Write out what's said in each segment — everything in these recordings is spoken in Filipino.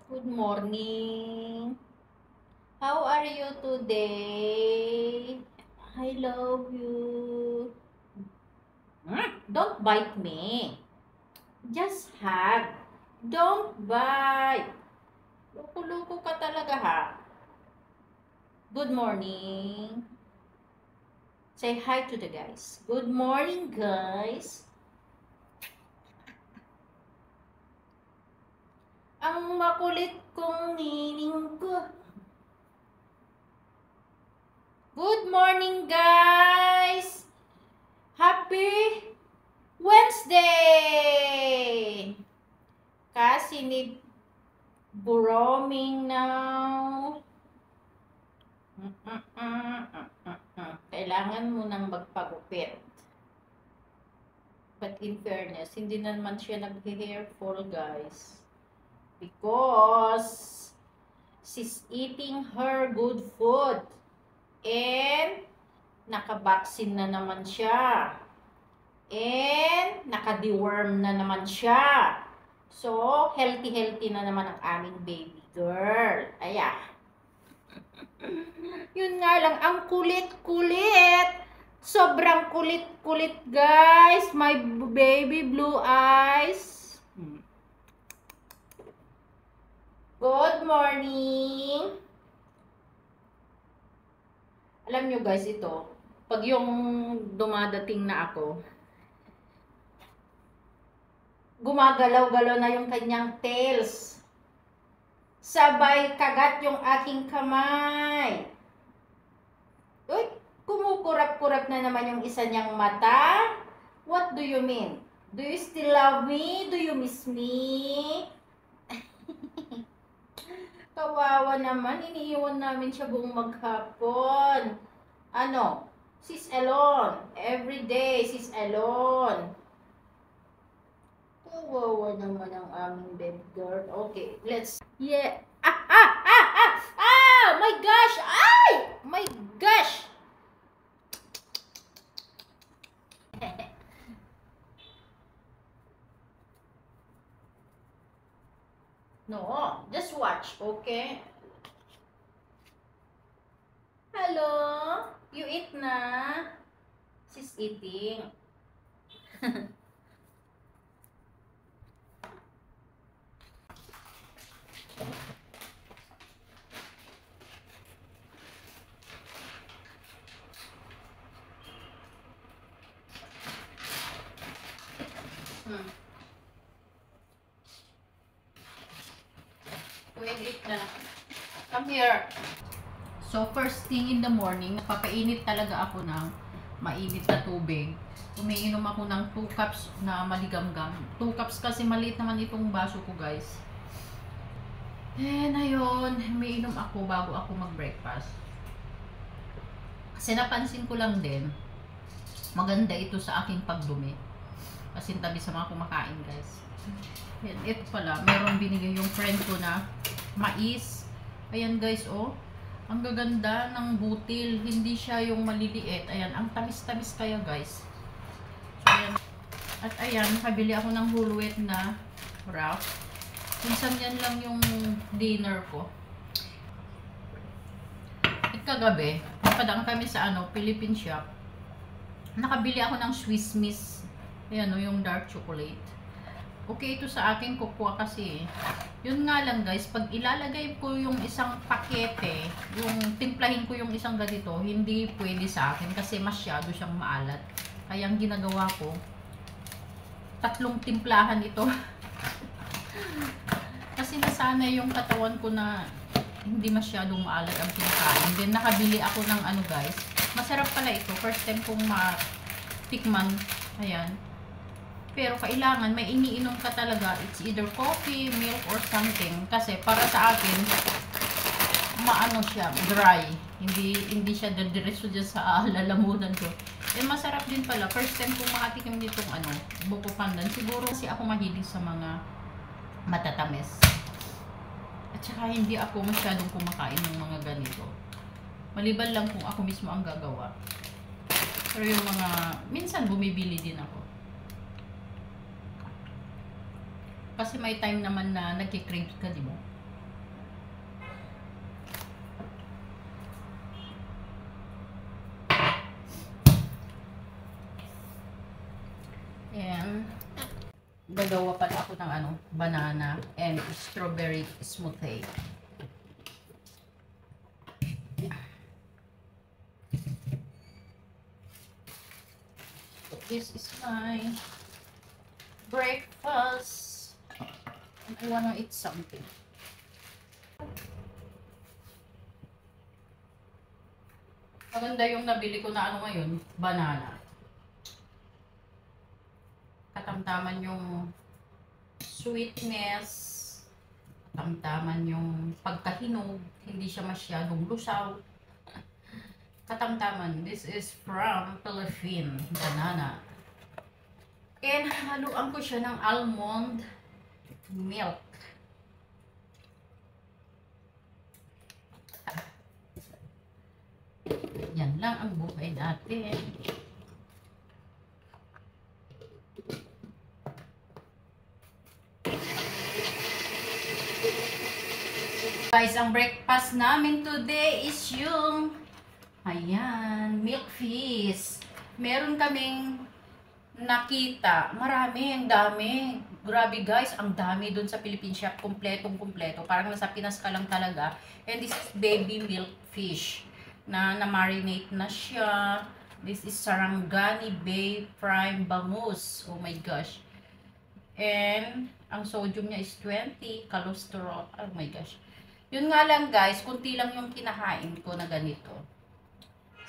Good morning. How are you today? I love you. Don't bite me. Just hug. Don't bite. Loko-loko ka talaga ha. Good morning. Say hi to the guys. Good morning, guys. Ang makulit kong nining ko. Good morning, guys. Happy Wednesday. Kasi need borrowing now. Kailangan mo nang magpagupit. But in fairness, hindi naman siya nag-hair fall, guys. Because she's eating her good food. And naka-vaccine na naman siya. And naka-deworm na naman siya. So, healthy na naman ang aming baby girl. Ayan. Yun nga lang, ang kulit-kulit. Sobrang kulit-kulit, guys. My baby blue eyes. Good morning. Alam nyo guys, ito, pag yung dumadating na ako, gumagalaw-galaw na yung kanyang tails. Sabay kagat yung aking kamay. Uy, kumukurap-kurap na naman yung isa niyang mata. What do you mean? Do you still love me? Do you miss me? Kawawa naman, iniiwan namin siya buong maghapon. Ano? She's alone. Every day, she's alone. Kawawa naman ang aming baby girl. Okay, let's... Yeah. My gosh! Ay! My gosh! No, just watch, okay? Hello? You eat na? She's eating. Wait na. Come here. So, first thing in the morning, napapainit talaga ako ng mainit na tubig. Umiinom ako ng 2 cups na maligamgam. 2 cups kasi maliit naman itong baso ko, guys. And ayun, umiinom ako bago ako mag-breakfast. Kasi napansin ko lang din, maganda ito sa aking pagdumi. Kasi tabi sa mga kumakain, guys. Yan, ito pala, meron binigay yung friend ko na mais. Ayan guys, oh. Ang gaganda ng butil. Hindi siya yung maliliit. Ayan, ang tamis-tamis kaya guys. So, ayan. At ayan, nakabili ako ng Whole Wheat na wrap. Minsan yan lang yung dinner ko. At kagabi, napadaan kami sa Philippine shop. Nakabili ako ng Swiss Miss. Ayan, oh, yung dark chocolate. Okay ito sa akin, kukuha kasi. Yun nga lang guys, pag ilalagay ko yung isang pakete, yung timplahin ko yung isang ganito, hindi pwede sa akin kasi masyado siyang maalat. Kaya ang ginagawa ko, 3 timplahan ito. Kasi nasanay yung katawan ko na hindi masyadong maalat ang kinakain. Then nakabili ako ng guys. Masarap pala ito. First time kong matikman. Ayan. Pero kailangan may iniinom ka talaga. It's either coffee, milk, or something. Kasi para sa akin, maano siya, dry. Hindi siya diretso dyan sa lalamunan ko. Eh masarap din pala. First time kong makatikim nitong buko pandan. Siguro kasi ako mahilig sa mga matatamis. At saka hindi ako masyadong kumakain ng mga ganito. Maliban lang kung ako mismo ang gagawa. Pero yung mga, minsan bumibili din ako. Kasi may time naman na nagki-crave ka, di ba? Gagawa pala ako ng ano, banana and strawberry smoothie. So this is my breakfast. And I wanna eat something. Maganda yung nabili ko na ano ngayon, banana. Katamtaman yung sweetness, katamtaman yung pagkahinog, hindi siya masyadong lusaw. Katamtaman. This is from Philippine banana. And haluan ko siya ng almond milk. Yan lang ang buhay natin. Guys, ang breakfast namin today is yung ayan, milk fish. Meron kaming nakita. Marami, ang dami. Grabe guys, ang dami dun sa Philippine shop. Kumpletong-kumpleto. Parang nasa Pinas ka lang talaga. And this is baby milk fish na na-marinate na siya. This is Sarangani Bay Prime Bangus. Oh my gosh. And ang sodium niya is 20. Cholesterol. Oh my gosh. Yun nga lang guys, kunti lang yung kinakain ko na ganito.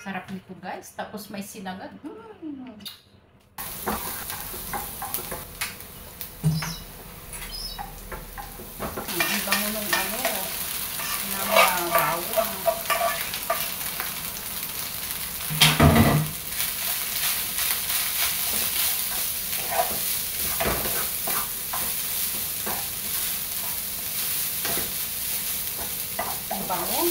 Sarap nito guys. Tapos may sinangag. Ang bango nung ano, ng bawang. Ang bango.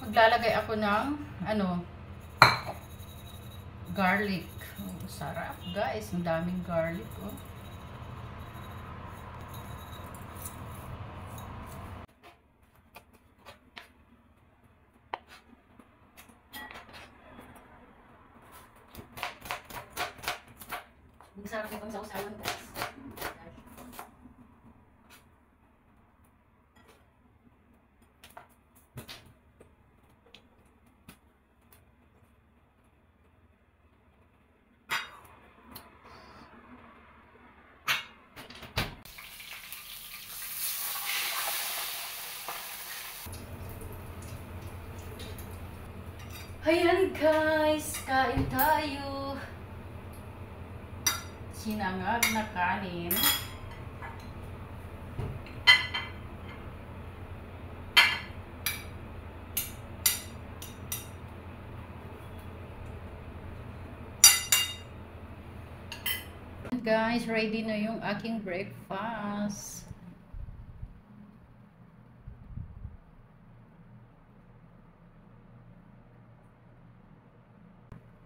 Maglalagay ako ng ano, garlic. Oh, sarap guys, ang daming garlic oh. Ang sarap itong sausawan guys. Ayan guys, kain tayo. Sinangag na kanin. Guys, ready na yung aking breakfast.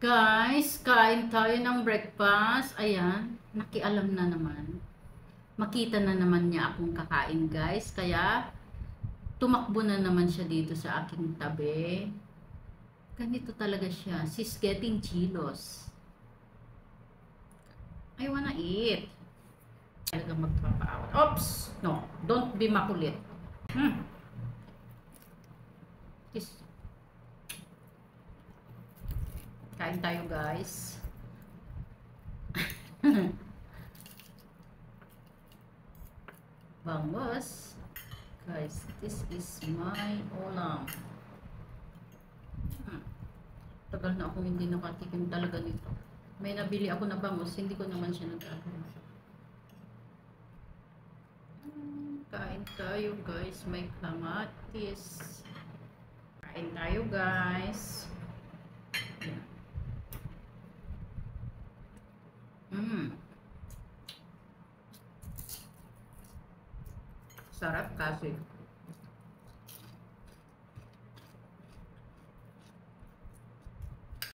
Guys, kain tayo ng breakfast. Ayan, nakialam na naman. Makita na naman niya akong kakain guys. Kaya, tumakbo na naman siya dito sa aking tabi. Ganito talaga siya. She's getting jealous. I wanna eat. Talaga magpapaawat. Oops! No, don't be makulit. Kain tayo guys. Bangus. Guys, this is my ulam. Tagal na akong hindi nakatikim talaga nito. May nabili ako na bangus, hindi ko naman siya nagkakaroon. Kain tayo guys, may kamatis. Kain tayo guys. Yan. Sarap kasi